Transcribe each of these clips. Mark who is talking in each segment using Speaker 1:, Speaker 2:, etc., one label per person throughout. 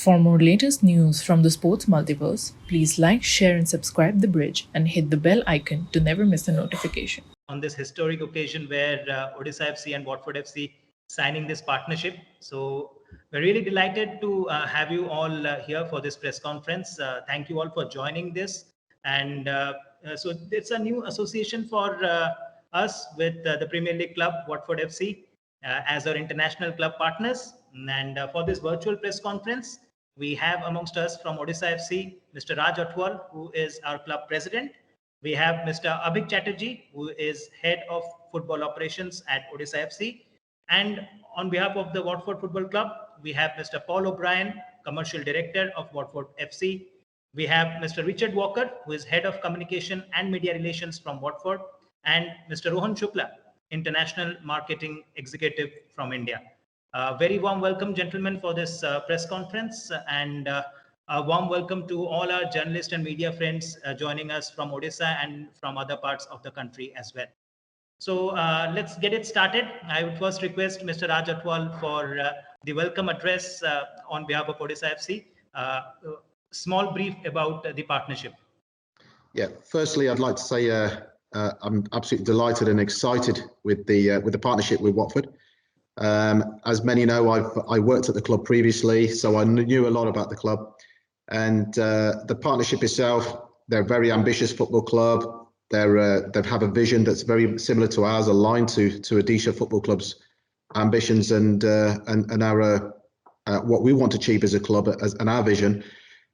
Speaker 1: For more latest news from the sports multiverse, please like, share, and subscribe The Bridge and hit the bell icon to never miss a notification.
Speaker 2: On this historic occasion where Odisha FC and Watford FC signing this partnership. So we're really delighted to have you all here for this press conference. Thank you all for joining this. And so it's a new association for us with the Premier League club, Watford FC, as our international club partners. And for this virtual press conference, we have amongst us from Odisha FC, Mr. Raj Atwal, who is our club president. We have Mr. Abhik Chatterjee, who is head of football operations at Odisha FC. And on behalf of the Watford Football Club, we have Mr. Paul O'Brien, commercial director of Watford FC. We have Mr. Richard Walker, who is head of communication and media relations from Watford, and Mr. Rohan Shukla, international marketing executive from India. Very warm welcome, gentlemen, for this press conference, and a warm welcome to all our journalists and media friends joining us from Odisha and from other parts of the country as well. So let's get it started. I would first request Mr. Raj Atwal for the welcome address on behalf of Odisha FC. Small brief about the partnership.
Speaker 3: Yeah, firstly, I'd like to say I'm absolutely delighted and excited with the partnership with Watford. As many know, I worked at the club previously, so I knew a lot about the club. And the partnership itself, they're a very ambitious football club. They have a vision that's very similar to ours, aligned to Odisha Football Club's ambitions and our what we want to achieve as a club and our vision.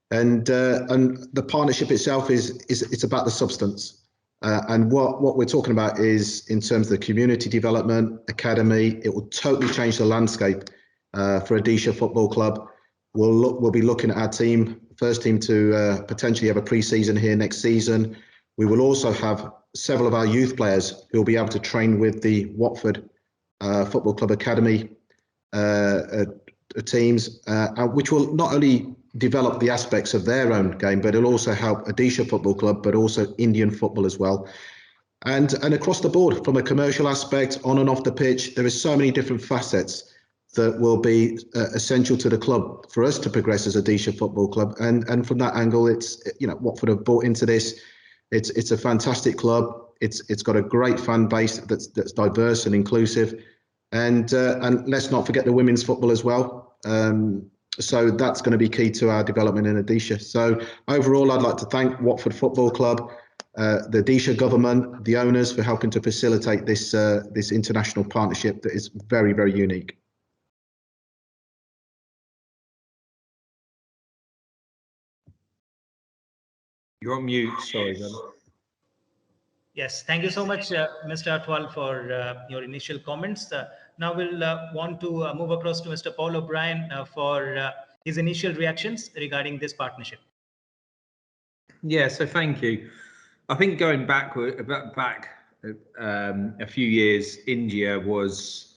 Speaker 3: And the partnership itself it's about the substance. And what we're talking about is in terms of the community development academy. It will totally change the landscape for Odisha Football Club. We'll be looking at our first team to potentially have a pre-season here next season. We will also have several of our youth players who will be able to train with the Watford Football Club Academy teams, which will not only develop the aspects of their own game, but it'll also help Odisha Football Club, but also Indian football as well. And across the board, from a commercial aspect, on and off the pitch, there is so many different facets that will be essential to the club for us to progress as Odisha Football Club. And from that angle, it's Watford have bought into this. It's a fantastic club. It's got a great fan base that's diverse and inclusive, and let's not forget the women's football as well. So that's going to be key to our development in Odisha. So overall, I'd like to thank Watford Football Club, the Odisha government, the owners for helping to facilitate this international partnership that is very, very unique.
Speaker 4: You're on mute, sorry, John.
Speaker 2: Yes, thank you so much, Mr. Atwal, for your initial comments. Now we'll want to move across to Mr. Paul O'Brien for his initial reactions regarding this partnership.
Speaker 4: Yeah, so thank you. I think going back a few years, India was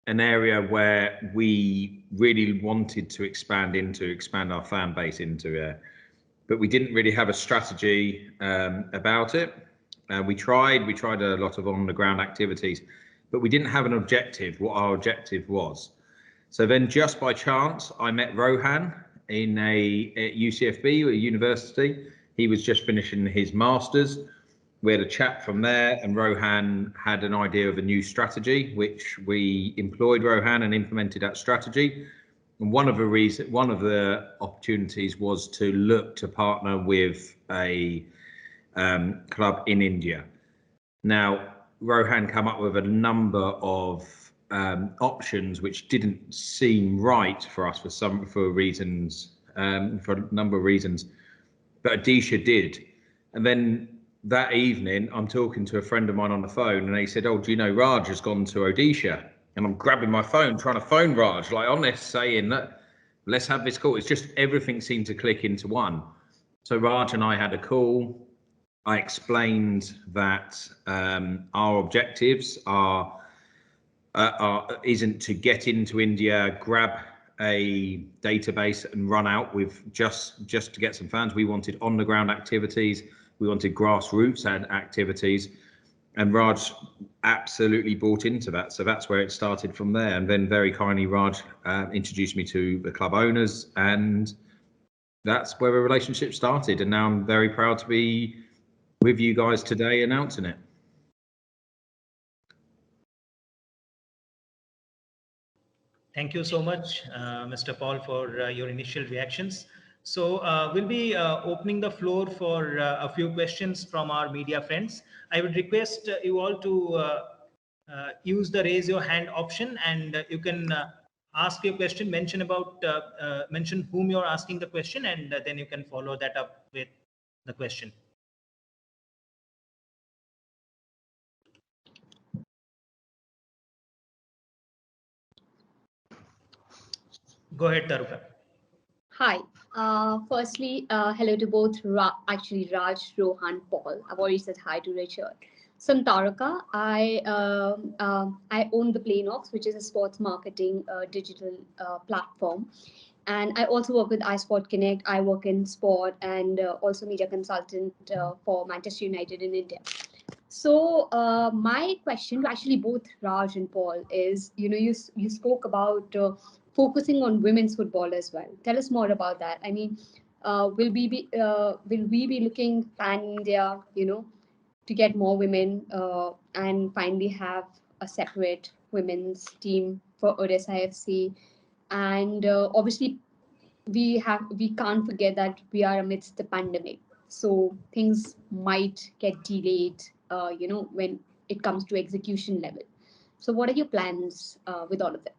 Speaker 4: an area where we really wanted to expand our fan base into. But we didn't really have a strategy about it. We tried a lot of on the ground activities, but we didn't have an objective, what our objective was. So then just by chance, I met Rohan at UCFB, a university. He was just finishing his master's. We had a chat from there, and Rohan had an idea of a new strategy, which we employed Rohan and implemented that strategy. And one of the opportunities was to look to partner with a club in India. Now, Rohan came up with a number of options which didn't seem right for us for a number of reasons, but Odisha did. And then that evening, I'm talking to a friend of mine on the phone, and he said, "Oh, do you know Raj has gone to Odisha?" And I'm grabbing my phone, trying to phone Raj, like on this, saying that let's have this call. It's just everything seemed to click into one. So Raj and I had a call. I explained that our objectives isn't to get into India, grab a database and run out with just to get some fans. We wanted on the ground activities. We wanted grassroots and activities. And Raj absolutely bought into that. So that's where it started from there. And then very kindly, Raj introduced me to the club owners, and that's where a relationship started. And now I'm very proud to be with you guys today announcing it.
Speaker 2: Thank you so much, Mr. Paul, for your initial reactions. So we'll be opening the floor for a few questions from our media friends. I would request you all to use the raise your hand option, and you can ask your question, mention whom you're asking the question, and then you can follow that up with the question. Go ahead, Taruka.
Speaker 5: Hi. Firstly, hello to both Raj, Rohan, Paul. I've already said hi to Richard. So I'm Taraka. I own the Plainox, which is a sports marketing digital platform. And I also work with iSport Connect. I work in sport and also media consultant for Manchester United in India. So my question to actually both Raj and Paul is, you spoke about focusing on women's football as well. Tell us more about that. I mean, will we be looking pan India, to get more women and finally have a separate women's team for Odisha FC? And obviously, we can't forget that we are amidst the pandemic, so things might get delayed when it comes to execution level. So what are your plans with all of that?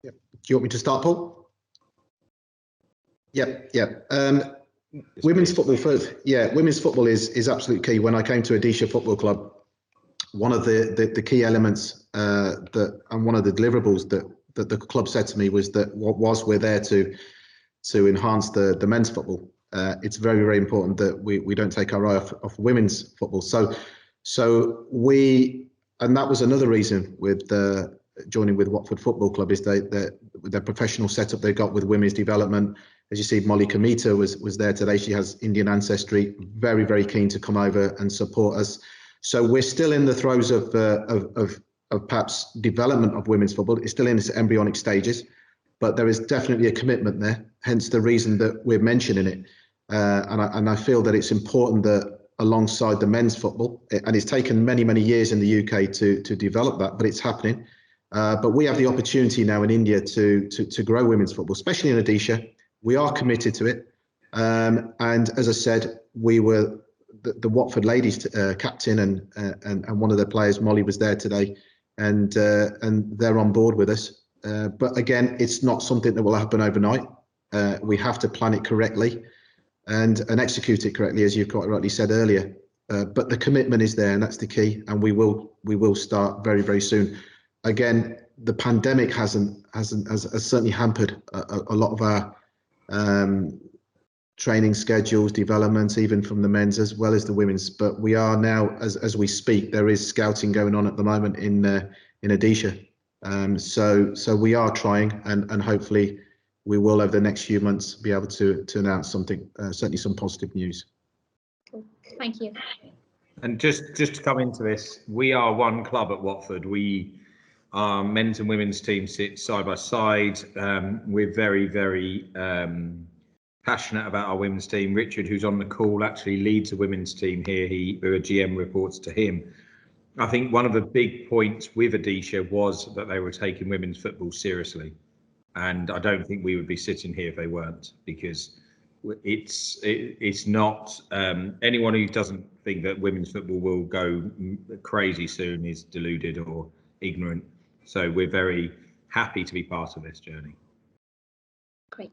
Speaker 3: Yeah. Do you want me to start, Paul? Yeah. Women's football first. Yeah, women's football is absolutely key. When I came to Odisha Football Club, one of the key elements and one of the deliverables that the club said to me was that we're there to enhance the men's football. It's very, very important that we don't take our eye off women's football. And that was another reason with joining with Watford Football Club is their professional setup they got with women's development. As you see, Molly Kamita was there today. She has Indian ancestry, very, very keen to come over and support us. So we're still in the throes of perhaps development of women's football. It's still in its embryonic stages, but there is definitely a commitment there, hence the reason that we're mentioning it. And I feel that it's important that alongside the men's football, and it's taken many, many years in the UK to develop that, but it's happening. But we have the opportunity now in India to grow women's football, especially in Odisha. We are committed to it. And as I said, we were the Watford ladies captain and one of their players, Molly, was there today, and they're on board with us. But again, it's not something that will happen overnight. We have to plan it correctly and execute it correctly, as you quite rightly said earlier. But the commitment is there, and that's the key. And we will start very, very soon. Again, the pandemic has certainly hampered a lot of our training schedules, developments, even from the men's as well as the women's. But we are now, as we speak, there is scouting going on at the moment in Odisha. So we are trying, and hopefully we will over the next few months be able to announce something, certainly some positive news.
Speaker 5: Cool. Thank you.
Speaker 4: And just to come into this, we are one club at Watford. Our men's and women's team sit side by side. We're very, very passionate about our women's team. Richard, who's on the call, actually leads a women's team here. A GM reports to him. I think one of the big points with Odisha was that they were taking women's football seriously. And I don't think we would be sitting here if they weren't, because it's not anyone who doesn't think that women's football will go crazy soon is deluded or ignorant. So we're very happy to be part of this journey.
Speaker 5: Great.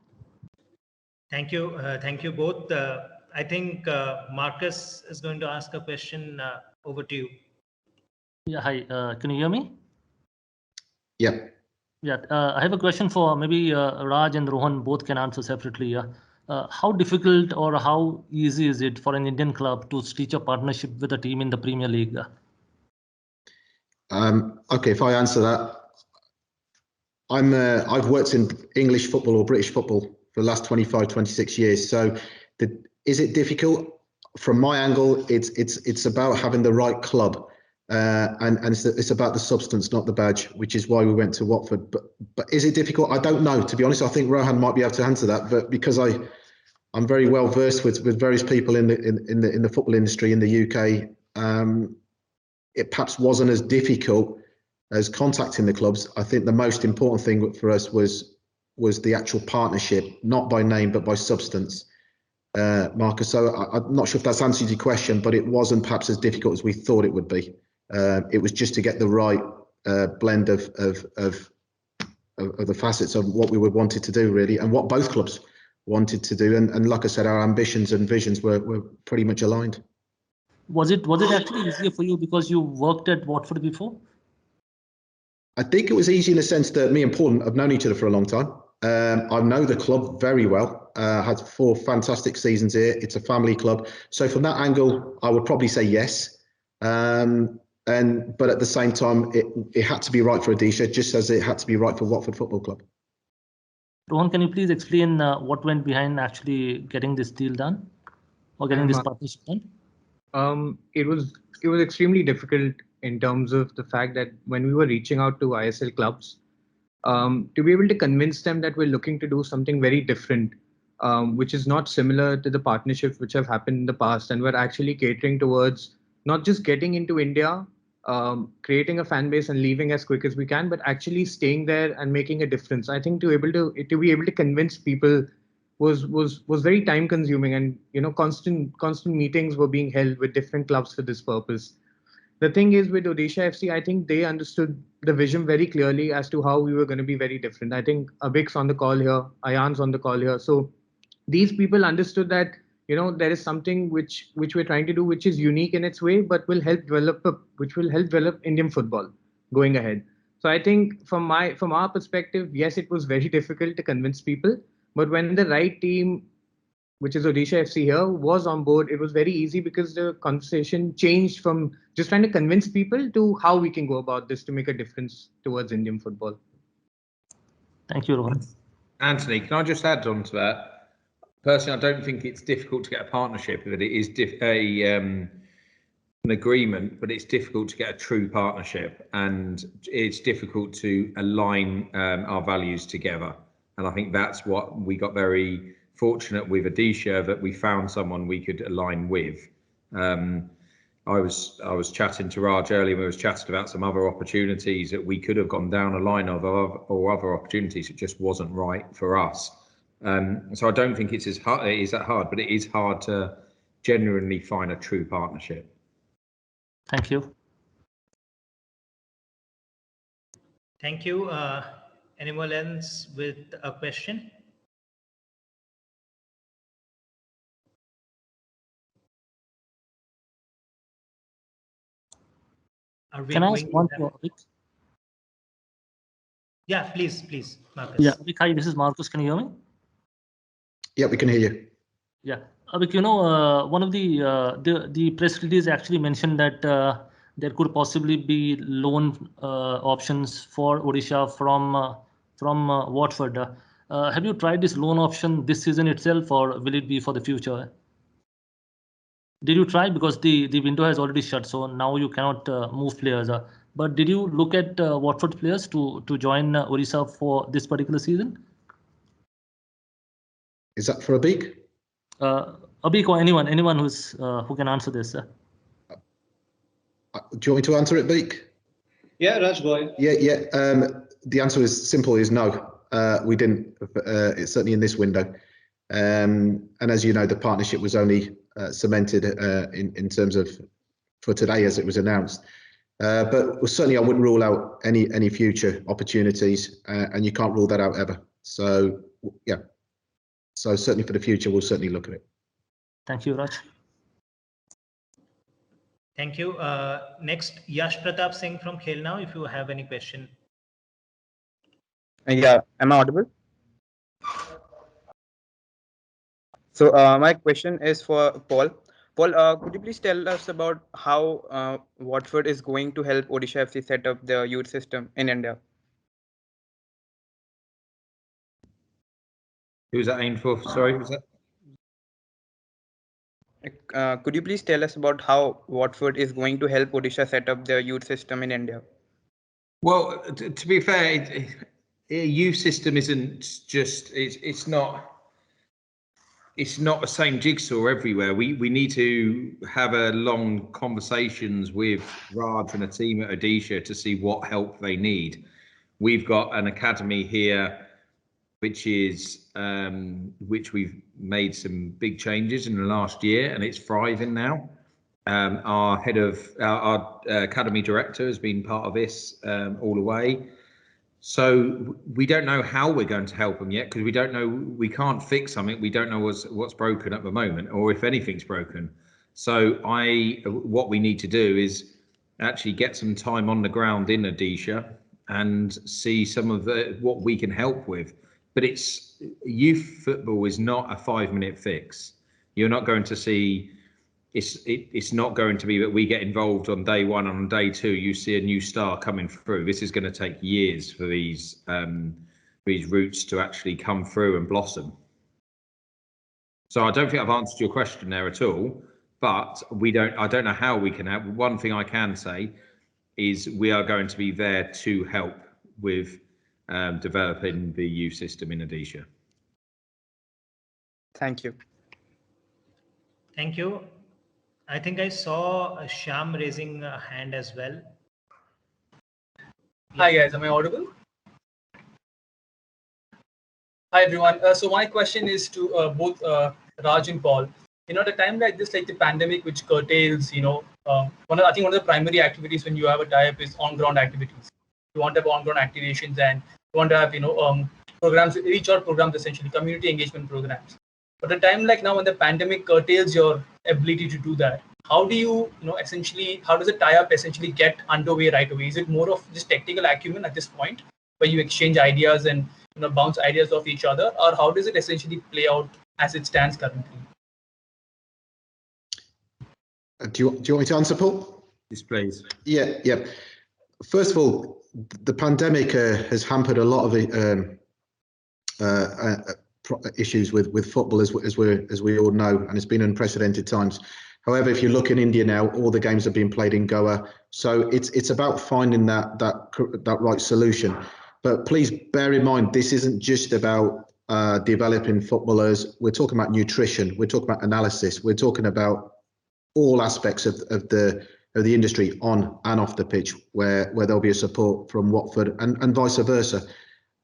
Speaker 2: Thank you both. I think Marcus is going to ask a question. Over to you.
Speaker 6: Yeah, hi. Can you hear me?
Speaker 3: Yeah.
Speaker 6: Yeah, I have a question for maybe Raj and Rohan, both can answer separately. Yeah. How difficult or how easy is it for an Indian club to stitch a partnership with a team in the Premier League?
Speaker 3: Okay, if I answer that, I've worked in English football or British football for the last 25, 26 years. So is it difficult? From my angle, it's about having the right club. and it's about the substance, not the badge, which is why we went to Watford. But is it difficult? I don't know, to be honest. I think Rohan might be able to answer that, but because I'm very well versed with various people in the football industry in the UK. It perhaps wasn't as difficult as contacting the clubs. I think the most important thing for us was the actual partnership, not by name but by substance, Marcus. So I'm not sure if that's answered your question, but it wasn't perhaps as difficult as we thought it would be. It was just to get the right blend of the facets of what we wanted to do, really, and what both clubs wanted to do. And like I said, our ambitions and visions were pretty much aligned.
Speaker 6: Was it actually easier for you because you worked at Watford before?
Speaker 3: I think it was easy in the sense that me and Paul have known each other for a long time. I know the club very well. Had 4 fantastic seasons here. It's a family club. So from that angle, I would probably say yes. But at the same time, it had to be right for Odisha, just as it had to be right for Watford Football Club.
Speaker 6: Rohan, can you please explain what went behind actually getting this deal done or getting this partnership done?
Speaker 7: It was extremely difficult in terms of the fact that when we were reaching out to ISL clubs, to be able to convince them that we're looking to do something very different, which is not similar to the partnerships which have happened in the past, and we're actually catering towards not just getting into India, creating a fan base and leaving as quick as we can, but actually staying there and making a difference. I think to be able to convince people was very time consuming, and constant meetings were being held with different clubs for this purpose. The thing is, with Odisha FC, I think they understood the vision very clearly as to how we were going to be very different. I think Abhik's on the call here, Ayan's on the call here. So these people understood that there is something which we're trying to do, which is unique in its way, but will help develop Indian football going ahead. So I think from our perspective, yes, it was very difficult to convince people, but when the right team, which is Odisha FC here, was on board, it was very easy because the conversation changed from just trying to convince people to how we can go about this to make a difference towards Indian football.
Speaker 6: Thank you, Rohan.
Speaker 4: Anthony, can I just add on to that? Personally, I don't think it's difficult to get a partnership, but it is an agreement, but it's difficult to get a true partnership, and it's difficult to align our values together. And I think that's what we got very fortunate with Odisha, that we found someone we could align with. I was chatting to Raj earlier. We was chatting about some other opportunities that we could have gone down a line of, or other opportunities. It just wasn't right for us. So I don't think it's that hard, but it is hard to genuinely find a true partnership.
Speaker 6: Thank you.
Speaker 2: Thank you. Anyone else with a question?
Speaker 6: Can I ask one to Abhik?
Speaker 2: Yeah, please, Marcus.
Speaker 6: Yeah, Abhik, hi, this is Marcus. Can you hear me?
Speaker 3: Yeah, we can hear you.
Speaker 6: Yeah, Abhik, one of the press release actually mentioned that there could possibly be loan options for Odisha from Watford. Have you tried this loan option this season itself, or will it be for the future? Did you try? Because the window has already shut, so now you cannot move players. But did you look at Watford players to join Odisha for this particular season?
Speaker 3: Is that for Abhik?
Speaker 6: Abhik or anyone who can answer this.
Speaker 3: Do you want me to answer it, Abhik?
Speaker 8: Yeah, Raj, go ahead.
Speaker 3: Yeah. The answer is simple: is no. We didn't. It's certainly in this window. And as you know, the partnership was only cemented in terms of for today as it was announced. But certainly I wouldn't rule out any future opportunities, and you can't rule that out ever. So yeah. So certainly for the future, we'll certainly look at it.
Speaker 6: Thank you, Raj.
Speaker 2: Thank you. Next, Yash Pratap Singh from Khel Now, if you have any question.
Speaker 9: Yeah, am I audible? So my question is for Paul. Paul, could you please tell us about how Watford is going to help Odisha FC set up the youth system in India?
Speaker 4: Who was that aimed for? Sorry, was that?
Speaker 9: Could you please tell us about how Watford is going to help Odisha set up their youth system in India?
Speaker 4: Well, to be fair, a youth system isn't just, it's not the same jigsaw everywhere. We need to have a long conversations with Raj and a team at Odisha to see what help they need. We've got an academy here, which we've made some big changes in the last year, and it's thriving now. Our head of our academy director has been part of this all the way. So we don't know how we're going to help them yet, because we don't know, we can't fix something. We don't know what's broken at the moment, or if anything's broken. So what we need to do is actually get some time on the ground in Odisha and see some of what we can help with. But youth football is not a 5-minute fix. You're not going to see. It's not going to be that we get involved on day one, and on day two you see a new star coming through. This is going to take years for these roots to actually come through and blossom. So I don't think I've answered your question there at all, but I don't know how we can help. One thing I can say is we are going to be there to help with developing the youth system in Odisha.
Speaker 9: Thank you.
Speaker 2: Thank you. I think I saw Shyam raising a hand as well.
Speaker 10: Hi guys, am I audible? Hi everyone. So my question is to both Raj and Paul. At a time like this, like the pandemic, which curtails, I think one of the primary activities when you have a tie-up is on-ground activities. You want to have on-ground activations, and you want to have programs, reach out programs, essentially community engagement programs. But a time like now, when the pandemic curtails your ability to do that, how do you, essentially, how does a tie-up essentially get underway right away? Is it more of just technical acumen at this point, where you exchange ideas and bounce ideas off each other, or how does it essentially play out as it stands currently?
Speaker 3: Do you want me to answer, Paul?
Speaker 4: Yes, please.
Speaker 3: Yeah. First of all, the pandemic has hampered a lot of issues with football, as we all know, and it's been unprecedented times. However, if you look in India now, all the games are being played in Goa, so it's about finding that right solution. But please bear in mind, this isn't just about developing footballers. We're talking about nutrition. We're talking about analysis. We're talking about all aspects of the industry on and off the pitch, where there'll be a support from Watford and vice versa.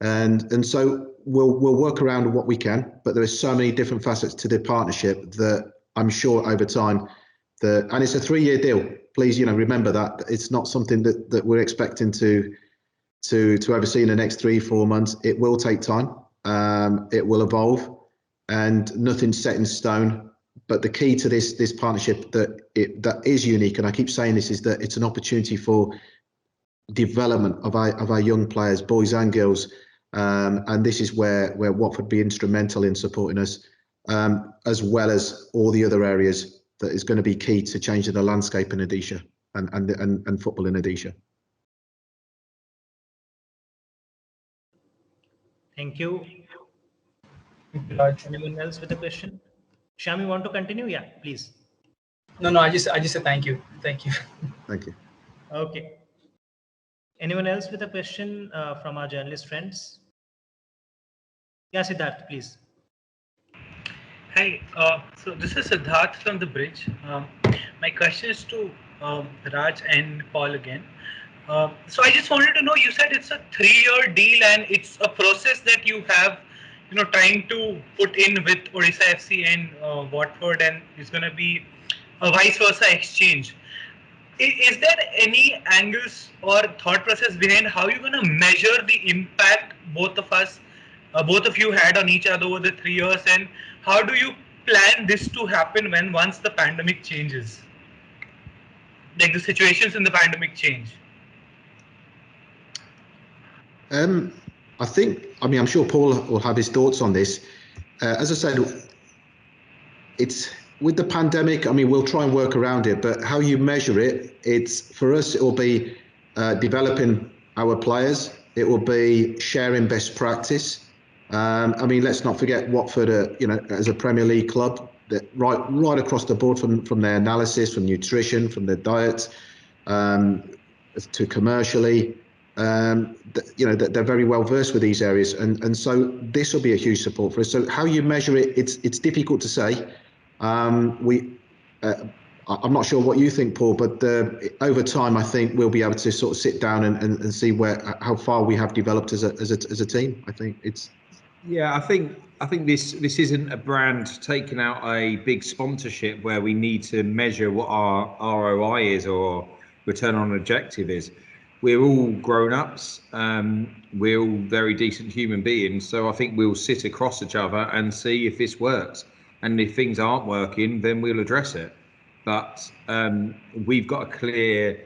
Speaker 3: And so we'll work around what we can, but there are so many different facets to the partnership that I'm sure over time, and it's a 3-year deal. Please, remember that it's not something that we're expecting to oversee in the next 3-4 months. It will take time. It will evolve, and nothing's set in stone. But the key to this partnership that is unique, and I keep saying this, is that it's an opportunity for development of our young players, boys and girls. And this is where Watford be instrumental in supporting us, as well as all the other areas that is going to be key to changing the landscape in Odisha and football in Odisha.
Speaker 2: Thank you. Anyone else with a question? Shyam, you want to continue? Yeah, please.
Speaker 10: No, I just said thank you. Thank you.
Speaker 3: Thank you.
Speaker 2: Okay. Anyone else with a question from our journalist friends? Yeah, Siddharth, please.
Speaker 11: Hi, so this is Siddharth from The Bridge. My question is to Raj and Paul again. So I just wanted to know, you said it's a 3-year deal and it's a process that you have, trying to put in with Odisha FC and Watford, and it's going to be a vice versa exchange. Is there any angles or thought process behind how you're going to measure the impact both of you had on each other over the 3 years, and how do you plan this to happen once the pandemic changes? Like the situations in the pandemic change?
Speaker 3: I'm sure Paul will have his thoughts on this. As I said, it's with the pandemic. We'll try and work around it, but how you measure it's for us. It will be developing our players. It will be sharing best practice. Let's not forget Watford. As a Premier League club, right across the board, from their analysis, from nutrition, from their diet, to commercially. They're very well versed with these areas, and so this will be a huge support for us. So how you measure it, it's difficult to say. I'm not sure what you think, Paul, but over time, I think we'll be able to sort of sit down and see how far we have developed as a team. I think it's.
Speaker 4: Yeah, I think this isn't a brand taking out a big sponsorship where we need to measure what our ROI is or return on objective is. We're all grown-ups. We're all very decent human beings. So I think we'll sit across each other and see if this works. And if things aren't working, then we'll address it. But we've got a clear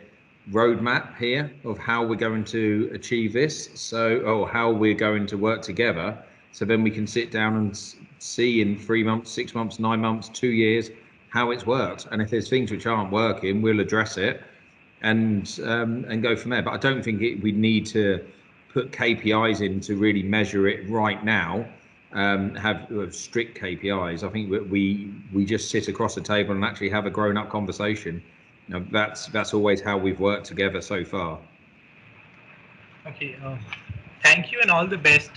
Speaker 4: roadmap here of how we're going to achieve this. Or how we're going to work together. So then we can sit down and see in 3 months, 6 months, 9 months, 2 years, how it's worked. And if there's things which aren't working, we'll address it. And go from there. But I don't think we need to put KPIs in to really measure it right now. Have strict KPIs. I think we just sit across the table and actually have a grown-up conversation. That's always how we've worked together so far.
Speaker 11: Okay. Thank you and all the best.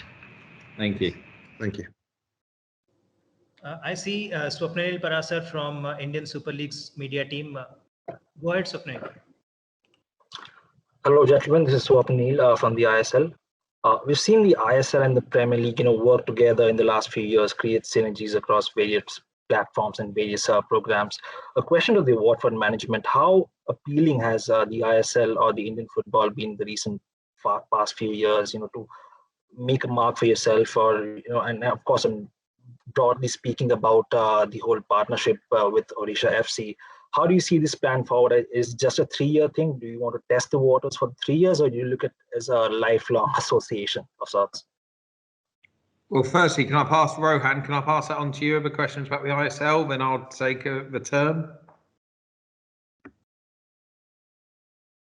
Speaker 4: Thank you.
Speaker 3: Thank you.
Speaker 2: I see Swapnil Parasar from Indian Super League's media team. Go ahead, Swapnil.
Speaker 12: Hello, gentlemen. This is Swapnil from the ISL. We've seen the ISL and the Premier League, work together in the last few years, create synergies across various platforms and various programs. A question to the Watford management: how appealing has the ISL or the Indian football been the recent past few years? To make a mark for yourself, or and of course, I'm broadly speaking about the whole partnership with Odisha FC. How do you see this plan forward? Is it just a 3-year thing? Do you want to test the waters for 3 years, or do you look at it as a lifelong association of sorts?
Speaker 4: Well, firstly, can I pass that on to you? The questions about the ISL, then I'll take the turn.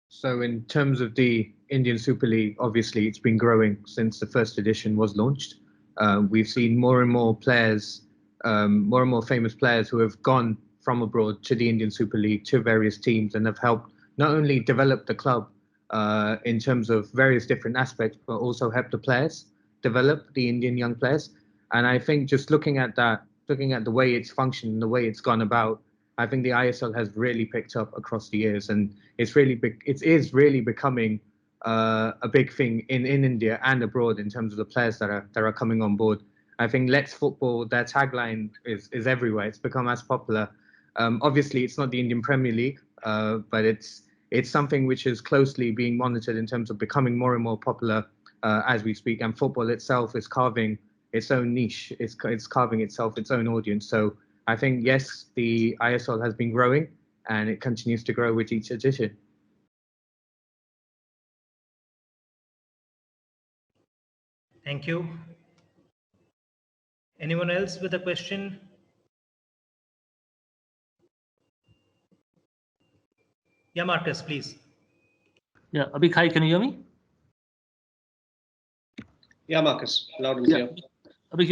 Speaker 7: So in terms of the Indian Super League, obviously it's been growing since the first edition was launched. We've seen more and more players, more and more famous players who have gone from abroad to the Indian Super League, to various teams, and have helped not only develop the club in terms of various different aspects, but also help the players develop, the Indian young players. And I think just looking at the way it's functioned, the way it's gone about, I think the ISL has really picked up across the years, and it is really becoming a big thing in India and abroad in terms of the players that are coming on board. I think Let's Football, their tagline is everywhere. It's become as popular. Obviously, it's not the Indian Premier League, but it's something which is closely being monitored in terms of becoming more and more popular as we speak. And football itself is carving its own niche. It's carving itself its own audience. So I think, yes, the ISL has been growing, and it continues to grow with each edition.
Speaker 2: Thank you. Anyone else with a question? Yeah, Marcus, please.
Speaker 6: Yeah, Abhik, hi, can you hear me?
Speaker 8: Yeah, Marcus, loud and clear.
Speaker 6: Abhik,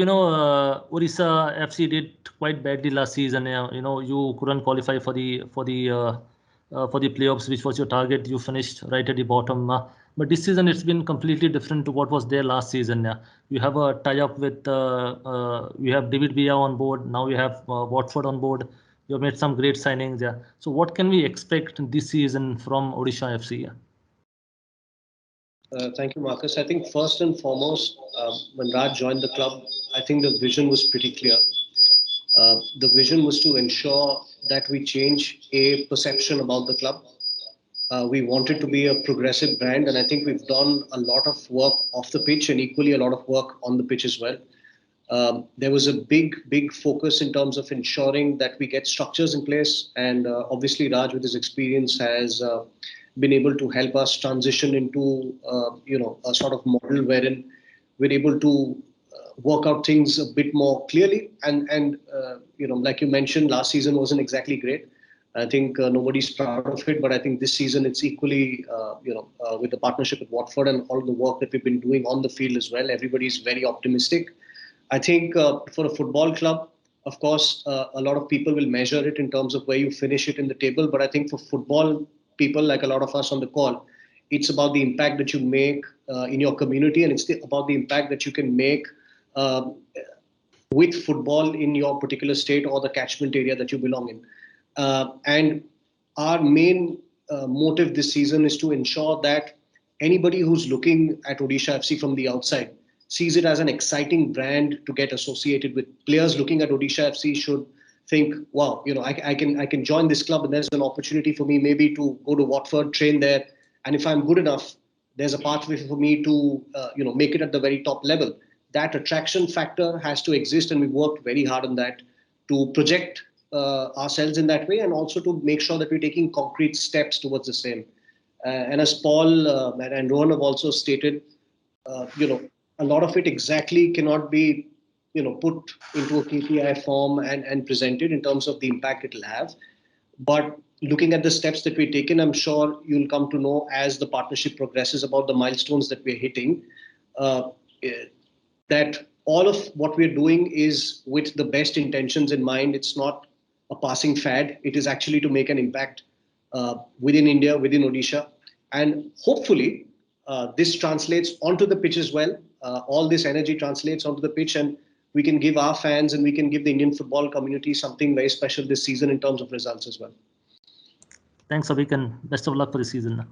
Speaker 6: Odisha FC did quite badly last season. You couldn't qualify for the playoffs, which was your target. You finished right at the bottom. But this season it's been completely different to what was there last season. You have a tie-up with you have David Villa on board. Now you have Watford on board. You have made some great signings. So what can we expect this season from Odisha FC?
Speaker 8: Thank you, Marcus. I think first and foremost, when Raj joined the club, I think the vision was pretty clear. The vision was to ensure that we change a perception about the club. We wanted to be a progressive brand, and I think we've done a lot of work off the pitch and equally a lot of work on the pitch as well. There was a big focus in terms of ensuring that we get structures in place, and obviously Raj, with his experience, has been able to help us transition into a sort of model wherein we're able to work out things a bit more clearly. And like you mentioned, last season wasn't exactly great. I think nobody's proud of it, but I think this season it's equally, with the partnership with Watford and all the work that we've been doing on the field as well, everybody's very optimistic. I think for a football club, Of course, a lot of people will measure it in terms of where you finish it in the table. But I think for football people, like a lot of us on the call, it's about the impact that you make in your community, and it's about the impact that you can make uh, with football in your particular state or the catchment area that you belong in. And our main motive this season is to ensure that anybody who's looking at Odisha FC from the outside sees it as an exciting brand to get associated with. Players looking at Odisha FC should think, wow, I can join this club, and there's an opportunity for me maybe to go to Watford, train there, and if I'm good enough, there's a pathway for me to make it at the very top level. That attraction factor has to exist, and we've worked very hard on that to project ourselves in that way, and also to make sure that we're taking concrete steps towards the same. And as Paul and Rohan have also stated, a lot of it exactly cannot be put into a KPI form and presented in terms of the impact it'll have. But looking at the steps that we've taken, I'm sure you'll come to know as the partnership progresses about the milestones that we're hitting, that all of what we're doing is with the best intentions in mind. It's not a passing fad. It is actually to make an impact within India, within Odisha. And hopefully this translates onto the pitch as well. All this energy translates onto the pitch, and we can give our fans and we can give the Indian football community something very special this season in terms of results as well.
Speaker 6: Thanks, Abhik, and best of luck for the season.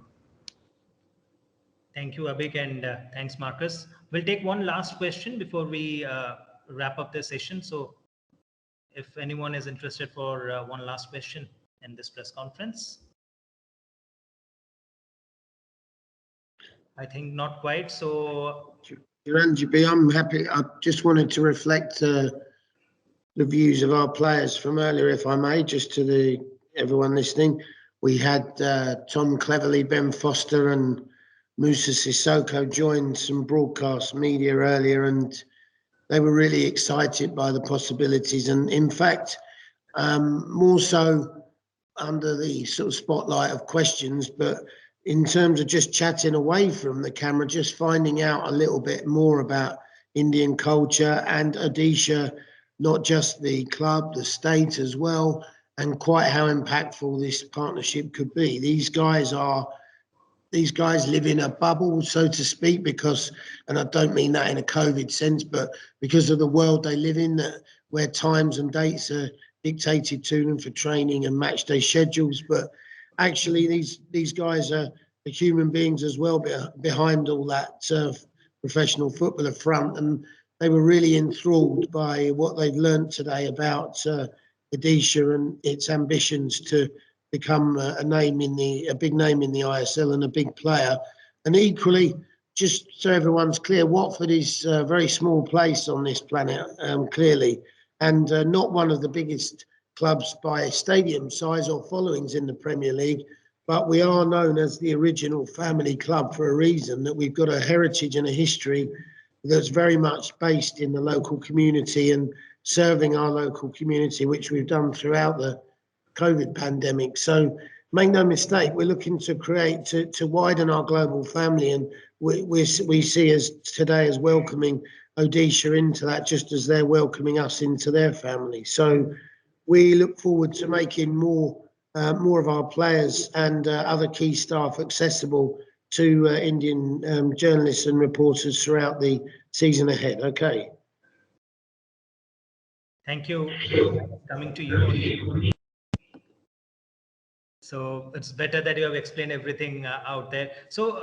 Speaker 2: Thank you, Abhik, and thanks, Marcus. We'll take one last question before we wrap up the session. So if anyone is interested for one last question in this press conference. I think not quite. So
Speaker 13: Chiranjeevi, I'm happy. I just wanted to reflect the views of our players from earlier, if I may, just to everyone listening. We had Tom Cleverley, Ben Foster and Musa Sissoko join some broadcast media earlier, and they were really excited by the possibilities. And in fact, more so under the sort of spotlight of questions, but in terms of just chatting away from the camera, just finding out a little bit more about Indian culture and Odisha, not just the club, the state as well, and quite how impactful this partnership could be. These guys live in a bubble, so to speak, because, and I don't mean that in a COVID sense, but because of the world they live in, where times and dates are dictated to them for training and match day schedules. But actually, these guys are human beings as well behind all that professional footballer front, and they were really enthralled by what they've learned today about Odisha and its ambitions to become a big name in the ISL and a big player. And equally, just so everyone's clear, Watford is a very small place on this planet, clearly, and not one of the biggest clubs by stadium size or followings in the Premier League. But we are known as the original family club for a reason, that we've got a heritage and a history that's very much based in the local community and serving our local community, which we've done throughout the COVID pandemic. So make no mistake, we're looking to create, to widen our global family, and we see as today as welcoming Odisha into that, just as they're welcoming us into their family. So we look forward to making more of our players and other key staff accessible to Indian journalists and reporters throughout the season ahead. Okay.
Speaker 2: Thank you. Coming to you only. So it's better that you have explained everything out there. So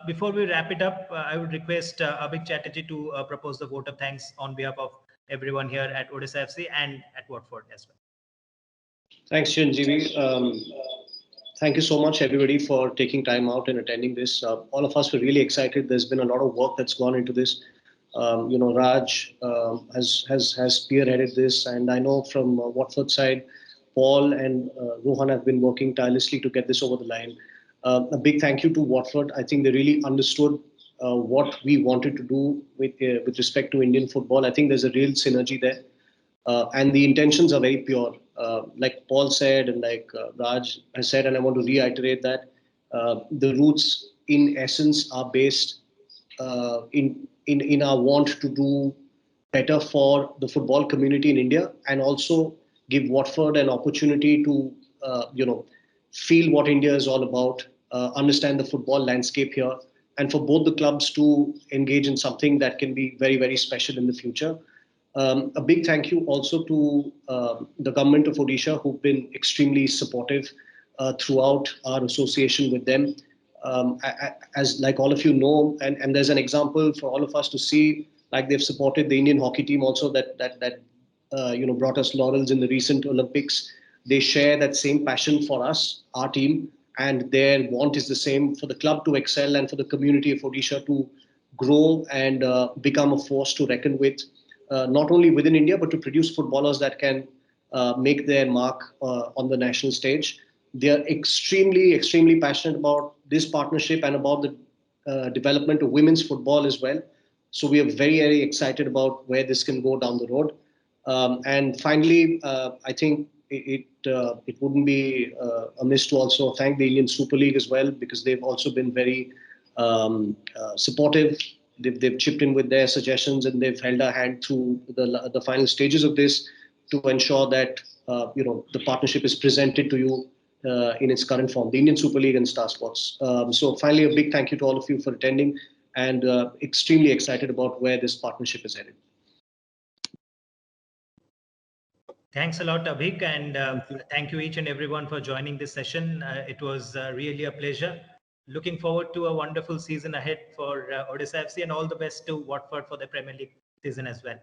Speaker 2: before we wrap it up, I would request Abhik Chatterjee to propose the vote of thanks on behalf of everyone here at Odisha FC and at Watford as well.
Speaker 8: Thanks, Chiranjeevi. Thank you so much, everybody, for taking time out and attending this. All of us were really excited. There's been a lot of work that's gone into this. Raj has spearheaded this, and I know from Watford side, Paul and Rohan have been working tirelessly to get this over the line. A big thank you to Watford. I think they really understood what we wanted to do with respect to Indian football. I think there's a real synergy there, and the intentions are very pure. Like Paul said, and like Raj has said, and I want to reiterate that the roots, in essence, are based in our want to do better for the football community in India, and also give Watford an opportunity to, feel what India is all about, understand the football landscape here, and for both the clubs to engage in something that can be very, very special in the future. A big thank you also to the government of Odisha, who've been extremely supportive throughout our association with them. As like all of you know, and there's an example for all of us to see, like they've supported the Indian hockey team also that brought us laurels in the recent Olympics. They share that same passion for us, our team, and their want is the same for the club to excel and for the community of Odisha to grow and become a force to reckon with, not only within India, but to produce footballers that can make their mark on the national stage. They are extremely, extremely passionate about this partnership and about the development of women's football as well. So we are very, very excited about where this can go down the road. And finally, I think it wouldn't be amiss to also thank the Indian Super League as well, because they've also been very supportive. They've chipped in with their suggestions, and they've held our hand through the final stages of this to ensure that the partnership is presented to you in its current form, the Indian Super League and Star Sports. So finally, a big thank you to all of you for attending, and extremely excited about where this partnership is headed.
Speaker 2: Thanks a lot, Abhik, and thank you each and everyone for joining this session. It was really a pleasure. Looking forward to a wonderful season ahead for Odisha FC, and all the best to Watford for the Premier League season as well.